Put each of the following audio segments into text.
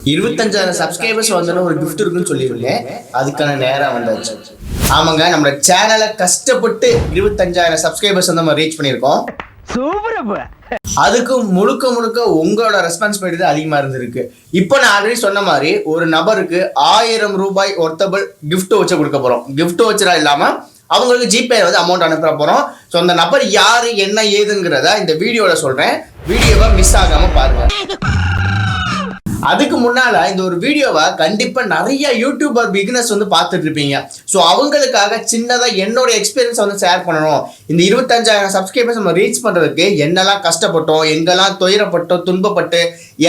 25,000 subscribers வந்தோன்னு ஒரு gift இருக்குன்னு சொல்லியிருந்தேன். அதுக்கான நேரம் வந்தாச்சு. ஆமாங்க, நம்ம சேனலை கஷ்டப்பட்டு 25,000 சப்ஸ்கிரைபர்ஸ் வந்து நம்ம ரீச் பண்ணியிருக்கோம். அதுக்கு முழுக்க உங்களோட ரெஸ்பான்சிபிலிட்டி தான் அதிகமா இருந்திருக்கு. இப்போ நான் ஆல்ரெடி சொன்ன மாதிரி ஒரு நபருக்கு 1000 ரூபாய் ஒர்த்தபிள் கிஃப்ட் வச்சு கொடுக்க போறோம். கிஃப்ட் வச்சுடா இல்லாம அவங்களுக்கு ஜிபே வந்து அமௌண்ட் அனுப்ப போறோம். ஸோ அந்த நபர் யாரு என்ன ஏதுங்கிறத இந்த வீடியோல சொல்றேன். வீடியோவை மிஸ் ஆகாம பாருங்க. அதுக்கு முன்னால இந்த ஒரு வீடியோவை கண்டிப்பா நிறைய யூடியூபர் பிகினர்ஸ் வந்து பார்த்துட்டு இருப்பீங்க. ஸோ அவங்களுக்காக சின்னதா என்னோட எக்ஸ்பீரியன்ஸ் வந்து ஷேர் பண்ணணும். இந்த 25,000 சப்ஸ்கிரைபர்ஸ் நம்ம ரீச் பண்றதுக்கு என்னெல்லாம் கஷ்டப்பட்டோம், எங்கெல்லாம் துயரப்பட்டோம், துன்பப்பட்டு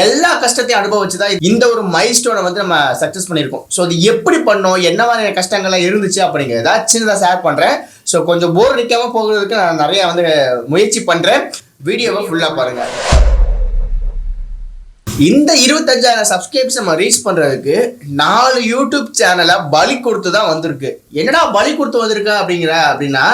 எல்லா கஷ்டத்தையும் அனுபவிச்சுதான் இந்த ஒரு மைல் ஸ்டோனை வந்து நம்ம சக்சஸ் பண்ணியிருக்கோம். ஸோ அது எப்படி பண்ணோம், என்ன மாதிரியான கஷ்டங்கள்லாம் இருந்துச்சு அப்படிங்கிறத சின்னதா ஷேர் பண்றேன். ஸோ கொஞ்சம் போர் நிற்காம போகிறதுக்கு நான் நிறைய வந்து முயற்சி பண்றேன். வீடியோவை ஃபுல்லா பாருங்க. இந்த 25,000 சப்ஸ்கிரைபர்ஸ் நம்ம ரீச் பண்றதுக்கு 4 யூடியூப் சேனலை பலி கொடுத்து தான் வந்திருக்கு. என்னடா பலி கொடுத்து வந்திருக்க அப்படின்னா,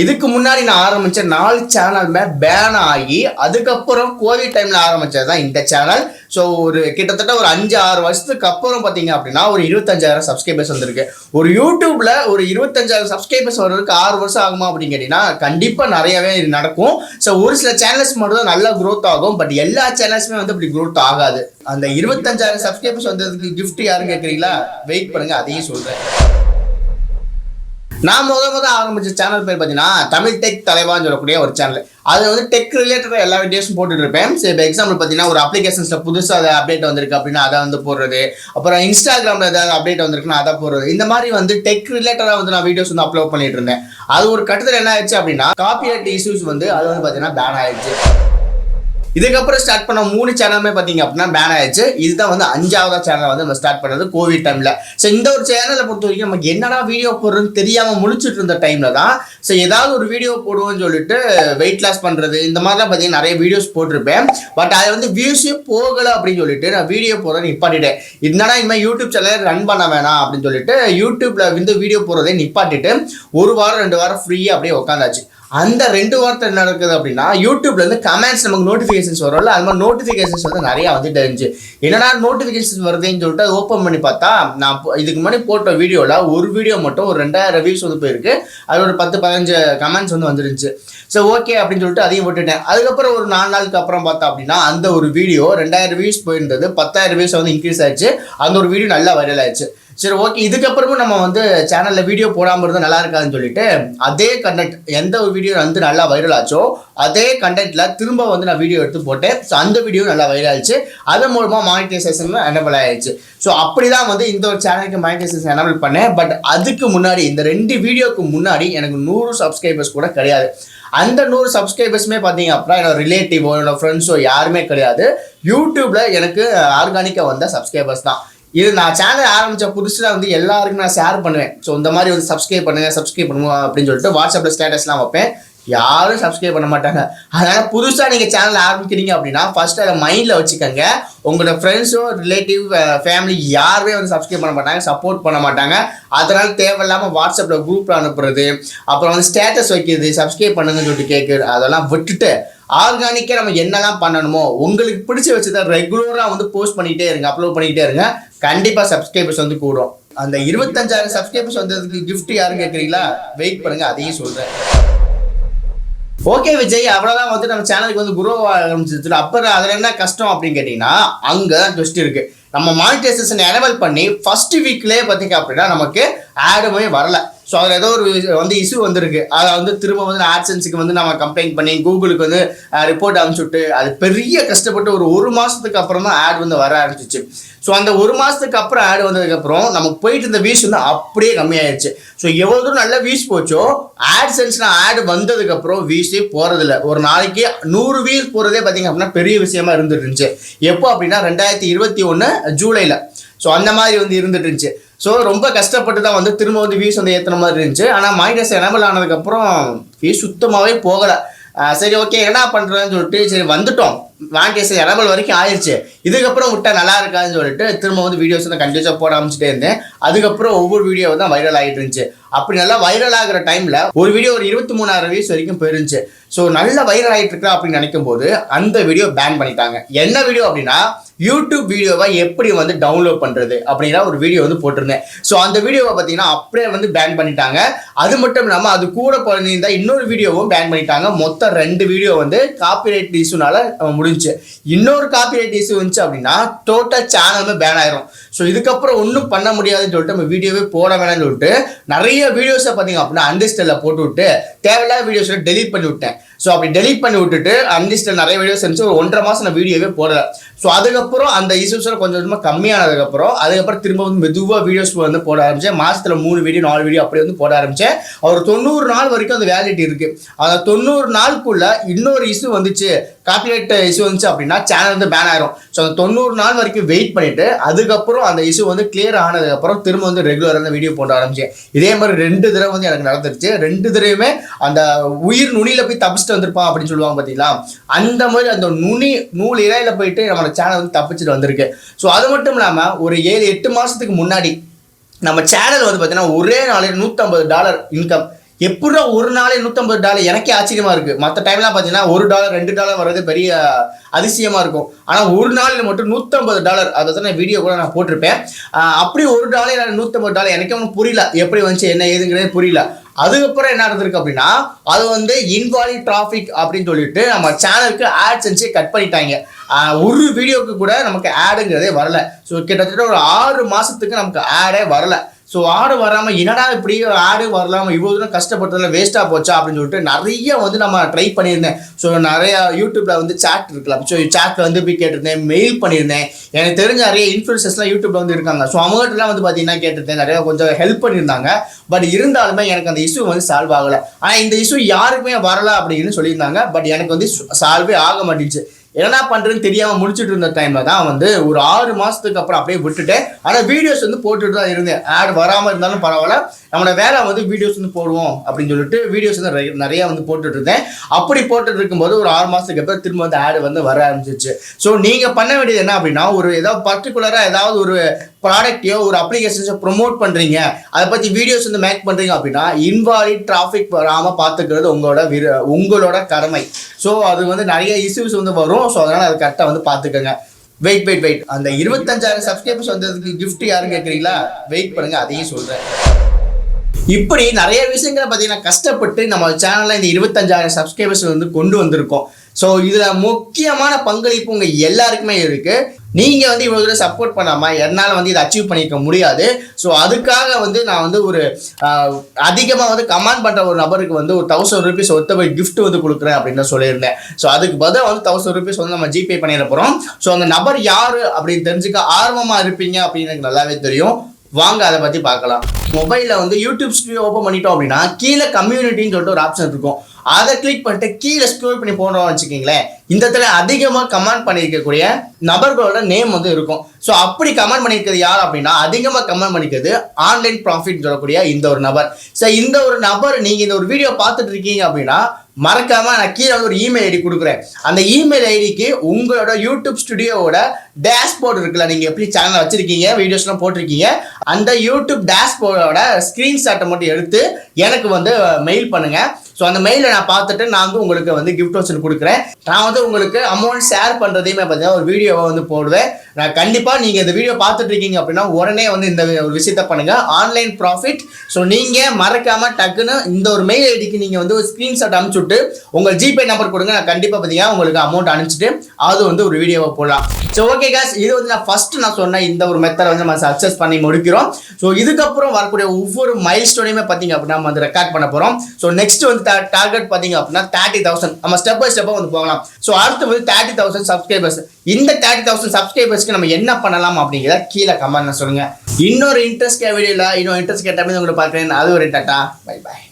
இதுக்கு முன்னாடி நான் ஆரம்பிச்ச 4 சேனலுமே பேன் ஆகி அதுக்கப்புறம் கோவிட் டைம்ல ஆரம்பிச்சது தான் இந்த சேனல். ஸோ ஒரு கிட்டத்தட்ட ஒரு 5-6 வருஷத்துக்கு அப்புறம் பார்த்தீங்க அப்படின்னா ஒரு 25,000 சப்ஸ்கிரைபர்ஸ் வந்திருக்கு. ஒரு யூடியூப்ல ஒரு 25,000 சப்ஸ்கிரைபர்ஸ் வர்றதுக்கு 6 வருஷம் ஆகுமா அப்படின்னு கேட்டீங்கன்னா கண்டிப்பா நிறையவே நடக்கும். ஸோ ஒரு சில சேனல்ஸ் மட்டும் தான் நல்லா க்ரோத் ஆகும். பட் எல்லா சேனல்ஸுமே வந்து அப்படி க்ரோத் ஆகாது. அந்த 25,000 சப்ஸ்கிரைபர்ஸ் வந்ததுக்கு கிஃப்ட் யாரும் கேட்குறீங்களா? வெயிட் பண்ணுங்க, அதையும் சொல்றேன். நான் முத ஆரம்பிச்ச சேனல் பேர் பார்த்தீங்கன்னா தமிழ் டெக் தலைவான்னு சொல்லக்கூடிய ஒரு சேனல். அது வந்து டெக் ரிலேட்டட் எல்லா வீடியோஸும் போட்டுட்டு இருப்பேன். சரி, இப்போ எக்ஸாம்பிள் பார்த்தீங்கன்னா ஒரு அப்ளிகேஷன்ஸ்ல புதுசாக அதை அப்டேட் வந்திருக்கு அப்படின்னா அதை வந்து போடுறது, அப்புறம் இன்ஸ்டாகிராமில் ஏதாவது அப்டேட் வந்திருக்குன்னா அதை போடுறது, இந்த மாதிரி வந்து டெக் ரிலேட்டடாக வந்து நான் வீடியோஸ் வந்து அப்லோட் பண்ணிட்டு இருந்தேன். அது ஒரு கட்டத்தில் என்ன ஆயிடுச்சு அப்படின்னா காப்பிரைட் இஷ்யூஸ் வந்து அது வந்து பார்த்தீங்கன்னா பேன் ஆயிடுச்சு. இதுக்கப்புறம் ஸ்டார்ட் பண்ண 3 சேனலுமே பார்த்தீங்க அப்படின்னா பேன் ஆயிடுச்சு. இதுதான் வந்து 5வது சேனல் வந்து நம்ம ஸ்டார்ட் பண்ணது கோவிட் டைம்ல. ஸோ இந்த ஒரு சேனலை பொறுத்த வரைக்கும் நமக்கு என்னடா வீடியோ போடுறதுன்னு தெரியாம முழிச்சுட்டு இருந்த டைம்ல தான் ஸோ ஏதாவது ஒரு வீடியோ போடுவோம்னு சொல்லிட்டு வெயிட் லாஸ் பண்றது இந்த மாதிரிலாம் பார்த்தீங்கன்னா நிறைய வீடியோஸ் போட்டிருப்பேன். பட் அதை வந்து வியூஸே போகலை அப்படின்னு சொல்லிட்டு நான் வீடியோ போடுறதை நிப்பாட்டிட்டேன். என்னடா இனிமேல் யூடியூப் சேனல் ரன் பண்ண வேணாம் அப்படின்னு சொல்லிட்டு யூடியூப்ல வந்து வீடியோ போடுறதை நிப்பாட்டிட்டு 1 வாரம் 2 வாரம் ஃப்ரீயாக அப்படியே உட்காந்தாச்சு. அந்த 2 வாரத்தில் என்ன நடக்குது அப்படின்னா யூடியூப்ல இருந்து கமெண்ட்ஸ் நமக்கு நோட்டிஃபிகேஷன்ஸ் வரும்ல, அது மாதிரி நோட்டிஃபிகேஷன்ஸ் வந்து நிறைய வந்துட்டு இருந்துச்சு. என்னன்னா நோட்டிஃபிகேஷன்ஸ் வருதுன்னு சொல்லிட்டு அதை ஓப்பன் பண்ணி பார்த்தா நான் இதுக்கு முன்னாடி போட்ட வீடியோவில் ஒரு வீடியோ மட்டும் ஒரு 2000 வியூஸ் வந்து போயிருக்கு. அது ஒரு 10-15 கமெண்ட்ஸ் வந்து வந்துருந்துச்சு. ஸோ ஓகே அப்படின்னு சொல்லிட்டு அதையும் விட்டுட்டேன். அதுக்கப்புறம் ஒரு 4 நாளுக்கு அப்புறம் பார்த்தா அப்படின்னா அந்த ஒரு வீடியோ 2000 வியூஸ் போயிருந்தது 10,000 வியூஸ் வந்து இன்க்ரீஸ் ஆயிடுச்சு. அந்த ஒரு வீடியோ நல்லா வைரல் ஆயிடுச்சு. சரி, ஓகே, இதுக்கப்புறமும் நம்ம வந்து சேனல்ல வீடியோ போடாமல் இருந்தால் நல்லா இருக்காதுன்னு சொல்லிட்டு அதே கண்டென்ட் எந்த ஒரு வீடியோ வந்து நல்லா வைரல் ஆச்சோ அதே கண்டென்ட்ல திரும்ப வந்து நான் வீடியோ எடுத்து போட்டேன். ஸோ அந்த வீடியோ நல்லா வைரல் ஆயிடுச்சு. அது மூலமா மானிட்டைசேஷன் எனபிள் ஆயிடுச்சு. ஸோ அப்படிதான் வந்து இந்த ஒரு சேனலுக்கு மானிட்டைசேஷன் எனபிள் பண்ணேன். பட் அதுக்கு முன்னாடி இந்த 2 வீடியோக்கு முன்னாடி எனக்கு 100 சப்ஸ்கிரைபர்ஸ் கூட கிடையாது. அந்த 100 சப்ஸ்கிரைபர்ஸுமே பார்த்தீங்க அப்படின்னா என்னோட ரிலேட்டிவோ என்னோட ஃப்ரெண்ட்ஸோ யாருமே கிடையாது. யூடியூப்ல எனக்கு ஆர்கானிக்காக வந்த சப்ஸ்கிரைபர்ஸ் தான். இது நான் சேனல் ஆரம்பித்த புதுசில் வந்து எல்லாருக்கும் நான் ஷேர் பண்ணுவேன். ஸோ இந்த மாதிரி வந்து சப்ஸ்கிரைப் பண்ணுவோம் அப்படின்னு சொல்லிட்டு வாட்ஸ்அப்பில் ஸ்டேட்டஸ்லாம் வைப்பேன். யாரும் சப்ஸ்கிரைப் பண்ண மாட்டாங்க. அதனால் புதுசாக நீங்கள் சேனல் ஆரம்பிக்கிறீங்க அப்படின்னா ஃபர்ஸ்ட் அதை மைண்டில் வச்சுக்கோங்க. உங்களோட ஃப்ரெண்ட்ஸோ ரிலேட்டிவ் ஃபேமிலி யாருமே வந்து சப்ஸ்கிரைப் பண்ண மாட்டாங்க, சப்போர்ட் பண்ண மாட்டாங்க. அதனால் தேவையில்லாமல் வாட்ஸ்அப்பில் குரூப்பில் அனுப்புறது, அப்புறம் வந்து ஸ்டேட்டஸ் வைக்கிறது, சப்ஸ்கிரைப் பண்ணுங்கன்னு சொல்லிட்டு கேட்குறது, அதெல்லாம் விட்டுட்டு ஆர்கானிக்காக நம்ம என்னெல்லாம் பண்ணணுமோ உங்களுக்கு பிடிச்ச வச்சதை ரெகுலராக வந்து போஸ்ட் பண்ணிக்கிட்டே இருங்க, அப்லோட் பண்ணிக்கிட்டே இருங்க. கண்டிப்பாக சப்ஸ்கிரைபர்ஸ் வந்து கூடும். அந்த 25,000 சப்ஸ்கிரைபர்ஸ் வந்ததுக்கு கிஃப்ட் யாரும் கேட்குறீங்களா? வெயிட் பண்ணுங்க, அதையும் சொல்கிறேன். ஓகே விஜய், அவ்வளோதான் வந்து நம்ம சேனலுக்கு வந்து குரோ ஆரம்பிச்சிச்சு. அப்புறம் அதில் என்ன கஷ்டம் அப்படின்னு கேட்டிங்கன்னா அங்கே தான் ட்விஸ்ட் இருக்குது. நம்ம மானிட்டைசேஷன் எனேபிள் பண்ணி ஃபர்ஸ்ட் வீக்லேயே பார்த்தீங்க அப்படின்னா நமக்கு ஆடுமே வரல. ஸோ அதில் ஏதோ ஒரு வந்து இஷ்யூ வந்துருக்கு. அதை வந்து திரும்ப வந்து ஆட்சன்ஸுக்கு வந்து நம்ம கம்ப்ளைண்ட் பண்ணி கூகுளுக்கு வந்து ரிப்போர்ட் அனுப்பிச்சுட்டு அது பெரிய கஷ்டப்பட்டு ஒரு மாதத்துக்கு அப்புறம் தான் ஆட் வந்து வர ஆரம்பிச்சிச்சு. ஸோ அந்த 1 மாதத்துக்கு அப்புறம் ஆட் வந்ததுக்கப்புறம் நமக்கு போயிட்டு இருந்த வியூஸ் வந்து அப்படியே கம்மியாயிடுச்சு. ஸோ எவ்வளோ தூரம் நல்ல வியூஸ் போச்சோ ஆட்சன்ஸ்ல ஆட் வந்ததுக்கப்புறம் வியூஸே போகிறதில்ல. ஒரு நாளைக்கு 100 வியூஸ் போகிறதே பார்த்தீங்க அப்படின்னா பெரிய விஷயமா இருந்துட்டு இருந்துச்சு. எப்போ அப்படின்னா 2021 ஜூலையில். ஸோ அந்த மாதிரி வந்து இருந்துட்டு இருந்துச்சு. ஸோ ரொம்ப கஷ்டப்பட்டு தான் வந்து திரும்ப வந்து வியூஸ் வந்து ஏற்றுன மாதிரி இருந்துச்சு. ஆனால் மானிட்டைசேஷன் எனேபிள் ஆனதுக்கப்புறம் வியூஸ் சுத்தமாகவே போகலை. சரி, ஓகே, என்ன பண்ணுறதுன்னு சொல்லிட்டு சரி வந்துட்டோம். மானிட்டைசேஷன் எனபிள் வரைக்கும் ஆயிடுச்சு. இதுக்கப்புறம் விட்டா நல்லா இருக்காதுன்னு சொல்லிட்டு திரும்ப வந்து வீடியோஸ் வந்து கண்டினியூஸாக போட ஆரம்பிச்சுட்டே இருந்தேன். அதுக்கப்புறம் ஒவ்வொரு வீடியோ தான் வைரல் ஆகிட்டு இருந்துச்சு. அப்படி நல்லா வைரல் ஆகிற டைமில் ஒரு வீடியோ ஒரு 23,000 வியூஸ் வரைக்கும் போயிருந்துச்சு. ஸோ நல்லா வைரல் ஆகிட்டு இருக்கா அப்படின்னு நினைக்கும் போது அந்த வீடியோ பேன் பண்ணிட்டாங்க. என்ன வீடியோ அப்படின்னா, யூடியூப் வீடியோவை எப்படி வந்து டவுன்லோட் பண்ணுறது அப்படிங்கிற ஒரு வீடியோ வந்து போட்டிருந்தேன். ஸோ அந்த வீடியோவை பார்த்தீங்கன்னா அப்படியே வந்து பேன் பண்ணிட்டாங்க. அது மட்டும் இல்லாமல் அது கூட பண்ணியிருந்தா இன்னொரு வீடியோவும் பேன் பண்ணிட்டாங்க. மொத்தம் 2 வீடியோ வந்து காப்பிரைட் இஷ்யூனால முடிஞ்சு. இன்னொரு காப்பிரைட் இஷ்யூ வந்துச்சு அப்படின்னா டோட்டல் சேனலுமே பேன் ஆயிரும். ஸோ இதுக்கப்புறம் ஒன்றும் பண்ண முடியாதுன்னு சொல்லிட்டு நம்ம வீடியோவே போட வேணாம்னு சொல்லிட்டு நிறைய வீடியோஸை பார்த்தீங்க அப்படின்னா அன்லிஸ்டில் போட்டு விட்டு தேவையில்லாத வீடியோஸை டெலீட் பண்ணி விட்டேன். ஸோ அப்படி டெலீட் பண்ணி விட்டுட்டு அன்லிஸ்டில் நிறைய வீடியோஸ் இருந்துச்சு. ஒரு 1.5 மாதம் நான் வீடியோவே போடல. ஸோ அதுக்கப்புறம் அந்த இஷ்யூஸில் கொஞ்சம் கொஞ்சமாக அதுக்கப்புறம் திரும்ப வந்து மெதுவாக வீடியோஸ் வந்து போட ஆரம்பித்தேன். மாதத்தில் 3 வீடியோ 4 வீடியோ அப்படி வந்து போட ஆரம்பித்தேன். ஒரு 90 நாள் வரைக்கும் அந்த வேலிடிட்டி இருக்குது. அந்த 90 நாளுக்குள்ள இன்னொரு இஷ்யூ வந்துச்சு, காப்பிரைட் இஷ்யூ வந்துச்சு அப்படின்னா சேனல் வந்து பேன் ஆயிரும். ஸோ அந்த 90 நாள் வரைக்கும் வெயிட் பண்ணிட்டு அதுக்கப்புறம் அந்த இஷ்யூ வந்து கிளியர் ஆனதுக்கப்புறம் திரும்ப வந்து ரெகுலராக வீடியோ போட ஆரம்பிச்சேன். இதே மாதிரி 2 தடவை வந்து எனக்கு நடந்துருச்சு. 2 தடவையுமே அந்த உயிர் நுனியில் போய் தப்பிச்சுட்டு வந்திருப்பான் அப்படின்னு சொல்லுவாங்க பார்த்தீங்களா, அந்த மாதிரி அந்த நூல் இலையில போயிட்டு நம்ம சேனல் வந்து தப்பிச்சுட்டு வந்திருக்கு. ஸோ அது மட்டும் இல்லாமல் ஒரு 7-8 மாதத்துக்கு முன்னாடி நம்ம சேனல் வந்து பார்த்தீங்கன்னா ஒரே நாளில் $150 இன்கம். எப்படா ஒரு நாளே $150? எனக்கே ஆச்சரியமா இருக்கு. மற்ற டைம்லாம் பார்த்தீங்கன்னா $1 $2 வர்றது பெரிய அதிசயமா இருக்கும். ஆனால் ஒரு நாளில் மட்டும் $150. அதை தான் நான் வீடியோ கூட நான் போட்டிருப்பேன். அப்படி ஒரு டாலர் $150 எனக்கே ஒன்றும் புரியல, எப்படி வந்துச்சு என்ன ஏதுங்கிறதே புரியல. அதுக்கப்புறம் என்ன நடந்திருக்கு அப்படின்னா, அது வந்து இன்வாலிட் டிராஃபிக் அப்படின்னு சொல்லிட்டு நம்ம சேனலுக்கு ஆட் செஞ்சு கட் பண்ணிட்டாங்க. ஒரு வீடியோவுக்கு கூட நமக்கு ஆடுங்கிறதே வரல. ஸோ கிட்டத்தட்ட ஒரு 6 மாதத்துக்கு நமக்கு ஆடே வரல. ஸோ ஆடு வராமல் என்னடா இப்படி ஆடு வரலாமல் இவ்வளோ தூரம் கஷ்டப்பட்டதில் வேஸ்ட்டாக போச்சா அப்படின்னு சொல்லிட்டு நிறைய வந்து நம்ம ட்ரை பண்ணியிருந்தேன். ஸோ நிறையா யூடியூப்பில் வந்து சேட் இருக்கலாம். ஸோ சேட்டில் வந்து போய் கேட்டிருந்தேன், மெயில் பண்ணியிருந்தேன். எனக்கு தெரிஞ்ச நிறைய இன்ஃப்ளூயன்சர்ஸ்லாம் யூடியூப்பில் வந்து இருக்காங்க. ஸோ அவங்ககிட்டலாம் வந்து பார்த்தீங்கன்னா கேட்டிருந்தேன், நிறையா கொஞ்சம் ஹெல்ப் பண்ணியிருந்தாங்க. பட் இருந்தாலுமே எனக்கு அந்த இஷ்யூ வந்து சால்வ் ஆகலை. ஆனால் இந்த இஷ்யூ யாருக்குமே வரலை அப்படின்னு சொல்லியிருந்தாங்க. பட் எனக்கு வந்து சால்வே ஆக மாட்டேங்குச்சு. என்ன பண்ணுறதுன்னு தெரியாமல் முடிச்சுட்டு இருந்த டைமில் தான் வந்து ஒரு 6 மாதத்துக்கு அப்புறம் அப்படியே விட்டுட்டேன். ஆனால் வீடியோஸ் வந்து போட்டுட்டு தான் இருந்தேன். ஆட் வராமல் இருந்தாலும் பரவாயில்ல, நம்மளோட வேலை வந்து வீடியோஸ் வந்து போடுவோம் அப்படின்னு சொல்லிட்டு வீடியோஸ் வந்து நிறையா வந்து போட்டுட்டு இருந்தேன். அப்படி போட்டுட்டு இருக்கும்போது ஒரு 6 மாதத்துக்கு அப்புறம் திரும்ப வந்து ஆடு வந்து வர ஆரம்பிச்சிச்சு. ஸோ நீங்கள் பண்ண வேண்டியது என்ன அப்படின்னா, ஒரு ஏதாவது பர்டிகுலராக ஏதாவது ஒரு ப்ராடக்டையோ ஒரு அப்ளிகேஷன்ஸை ப்ரொமோட் பண்ணுறீங்க, அதை பற்றி வீடியோஸ் வந்து மேக் பண்ணுறீங்க அப்படின்னா இன்வாலிட் டிராஃபிக் வராமல் பார்த்துக்கிறது உங்களோட கடமை. ஸோ அது வந்து நிறைய இஷ்யூஸ் வந்து வரும். ஸோ அதனால் அது கரெக்டாக வந்து பார்த்துக்கோங்க. வெயிட் அந்த 25,000 சப்ஸ்கிரைபர்ஸ் வந்ததுக்கு கிஃப்ட் யாரும் கேட்குறீங்களா? வெயிட் பண்ணுங்க, அதையும் சொல்கிறேன். இப்படி நிறைய விஷயங்களை பார்த்தீங்கன்னா கஷ்டப்பட்டு நம்ம சேனலில் இந்த 25,000 சப்ஸ்கிரைபர்ஸ் வந்து கொண்டு வந்திருக்கோம். ஸோ இதில் முக்கியமான பங்களிப்பு உங்கள் எல்லாருக்குமே இருக்குது. நீங்கள் வந்து இவ்வளோ தூரம் சப்போர்ட் பண்ணாமல் என்னால் வந்து இதை அச்சீவ் பண்ணிக்க முடியாது. ஸோ அதுக்காக வந்து நான் வந்து ஒரு அதிகமாக வந்து கமெண்ட் பண்ணுற ஒரு நபருக்கு வந்து ஒரு 1000 ரூபீஸ் ஒருத்தவை கிஃப்ட் வந்து கொடுக்குறேன் அப்படின்னு சொல்லியிருந்தேன். ஸோ அதுக்கு பதிலாக வந்து 1000 ரூபீஸ் வந்து நம்ம ஜிபே பண்ணிட போகிறோம். ஸோ அந்த நபர் யார் அப்படின்னு தெரிஞ்சுக்க ஆர்வமாக இருப்பீங்க அப்படின்னு எனக்கு நல்லாவே தெரியும். வாங்க அதை பற்றி பார்க்கலாம். மொபைலில் வந்து யூடியூப் ஸ்டுடியோ ஓப்பன் பண்ணிட்டோம் அப்படின்னா கீழே கம்யூனிட்டின்னு சொல்லிட்டு ஒரு ஆப்ஷன் இருக்கும். அதை கிளிக் பண்ணிட்டு கீழே ஸ்க்ரோல் பண்ணி போனோம்னு வச்சுக்கிங்களேன், இந்த இடத்துல அதிகமாக கமெண்ட் பண்ணியிருக்கக்கூடிய நபர்களோட நேம் வந்து இருக்கும். ஸோ அப்படி கமெண்ட் பண்ணியிருக்கிறது யார் அப்படின்னா, அதிகமாக கமெண்ட் பண்ணிக்கிறது ஆன்லைன் ப்ராஃபிட் சொல்லக்கூடிய இந்த ஒரு நபர். ஸோ இந்த ஒரு நபர் நீங்கள் இந்த ஒரு வீடியோ பார்த்துட்டு இருக்கீங்க அப்படின்னா மறக்காம நான் கீழே வந்து ஒரு இமெயில் ஐடி கொடுக்குறேன். அந்த இமெயில் ஐடிக்கு உங்களோட யூடியூப் ஸ்டுடியோவோட டேஷ்போர்டு இருக்குல்ல, நீங்கள் எப்படி சேனல் வச்சிருக்கீங்க, வீடியோஸ்லாம் போட்டிருக்கீங்க, அந்த யூடியூப் டேஷ்போர்டோட ஸ்க்ரீன்ஷாட்டை மட்டும் எடுத்து எனக்கு வந்து மெயில் பண்ணுங்க. ஸோ அந்த மெயிலை நான் பார்த்துட்டு நான் வந்து உங்களுக்கு வந்து கிஃப்ட் வச்சு கொடுக்குறேன். நான் வந்து உங்களுக்கு அமௌண்ட் ஷேர் பண்ணுறதையுமே பார்த்தீங்கன்னா ஒரு வீடியோவை வந்து போடுவேன். நான் கண்டிப்பாக நீங்கள் இந்த வீடியோ பார்த்துட்டு இருக்கீங்க அப்படின்னா உடனே வந்து இந்த ஒரு விஷயத்த பண்ணுங்கள், ஆன்லைன் ப்ராஃபிட். ஸோ நீங்கள் மறக்காமல் டக்குன்னு இந்த ஒரு மெயில் ஐடிக்கு நீங்கள் வந்து ஒரு ஸ்க்ரீன்ஷாட் அனுப்பிச்சுட்டு உங்கள் ஜிபே நம்பர் கொடுங்க. நான் கண்டிப்பாக பார்த்தீங்கன்னா உங்களுக்கு அமௌண்ட் அனுப்பிச்சிட்டு அது வந்து ஒரு வீடியோவை போடலாம். ஸோ ஓகே காஸ், இது வந்து நான் சொன்ன இந்த ஒரு மெத்தடை வந்து நம்ம சக்ஸஸ் பண்ணி முடிக்கிறோம். ஸோ இதுக்கப்புறம் வரக்கூடிய ஒவ்வொரு மைல் ஸ்டோனையுமே பார்த்தீங்க அப்படின்னா நம்ம வந்து ரெக்கார்ட் பண்ண போகிறோம். ஸோ நெக்ஸ்ட் வந்து டார்கெட் பார்த்தீங்க அப்படின்னா 30,000 நம்ம ஸ்டெப் பை ஸ்டெப்பாக வந்து போகலாம். ஸோ அடுத்து வந்து 30,000 சப்ஸ்கிரைபர்ஸ். இந்த 30,000 சப்ஸ்கிரைபர்ஸ்க்கு நம்ம என்ன பண்ணலாம் அப்படிங்கிறத கீழே கமெண்ட்ல சொல்லுங்க. இன்னொரு இன்ட்ரெஸ்ட் வீடியோவில் இன்னொரு இன்ட்ரெஸ்ட் கேட்டால் உங்களுக்கு பார்க்குறேன். அது ஒரு டாட்டா, பை பாய்.